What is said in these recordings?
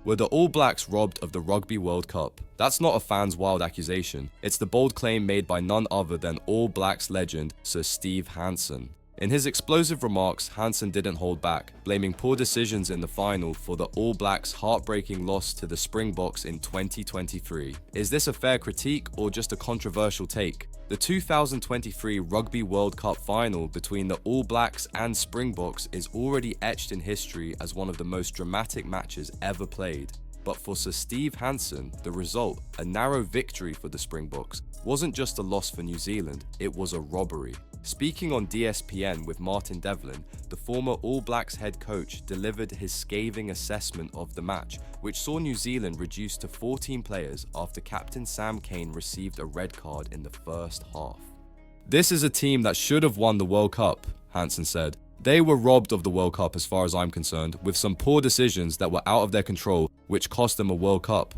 Were the All Blacks robbed of the Rugby World Cup? That's not a fan's wild accusation. It's the bold claim made by none other than All Blacks legend Sir Steve Hansen. In his explosive remarks, Hansen didn't hold back, blaming poor decisions in the final for the All Blacks' heartbreaking loss to the Springboks in 2023. Is this a fair critique or just a controversial take? The 2023 Rugby World Cup final between the All Blacks and Springboks is already etched in history as one of the most dramatic matches ever played. But for Sir Steve Hansen, the result, a narrow victory for the Springboks, wasn't just a loss for New Zealand, it was a robbery. Speaking on DSPN with Martin Devlin, the former All Blacks head coach delivered his scathing assessment of the match, which saw New Zealand reduced to 14 players after captain Sam Cane received a red card in the first half. "This is a team that should have won the World Cup," Hansen said. "They were robbed of the World Cup as far as I'm concerned, with some poor decisions that were out of their control, which cost them a World Cup."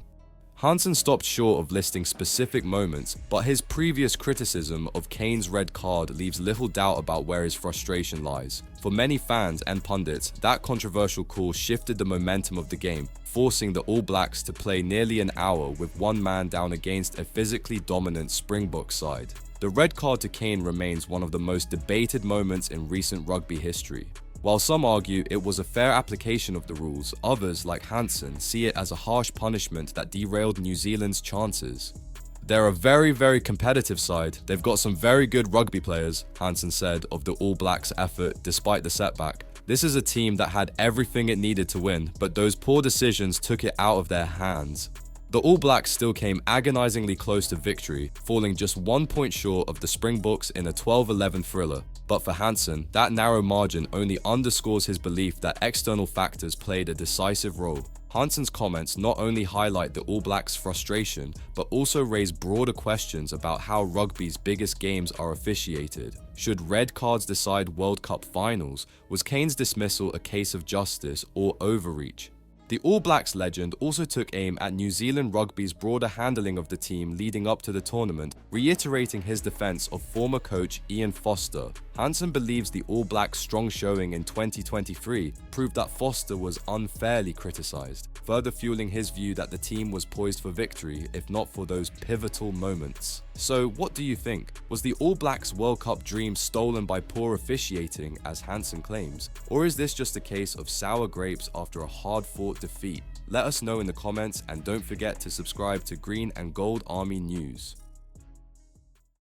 Hansen stopped short of listing specific moments, but his previous criticism of Kane's red card leaves little doubt about where his frustration lies. For many fans and pundits, that controversial call shifted the momentum of the game, forcing the All Blacks to play nearly an hour with one man down against a physically dominant Springboks side. The red card to Kane remains one of the most debated moments in recent rugby history. While some argue it was a fair application of the rules, others, like Hansen, see it as a harsh punishment that derailed New Zealand's chances. "They're a very competitive side. They've got some very good rugby players," Hansen said of the All Blacks' effort despite the setback. "This is a team that had everything it needed to win, but those poor decisions took it out of their hands." The All Blacks still came agonizingly close to victory, falling just 1 point short of the Springboks in a 12-11 thriller. But for Hansen, that narrow margin only underscores his belief that external factors played a decisive role. Hansen's comments not only highlight the All Blacks' frustration, but also raise broader questions about how rugby's biggest games are officiated. Should red cards decide World Cup finals? Was Kane's dismissal a case of justice or overreach? The All Blacks legend also took aim at New Zealand rugby's broader handling of the team leading up to the tournament, reiterating his defense of former coach Ian Foster. Hansen believes the All Blacks' strong showing in 2023 proved that Foster was unfairly criticized, further fueling his view that the team was poised for victory if not for those pivotal moments. So what do you think? Was the All Blacks World Cup dream stolen by poor officiating, as Hansen claims? Or is this just a case of sour grapes after a hard-fought defeat? Let us know in the comments, and don't forget to subscribe to Green and Gold Army News.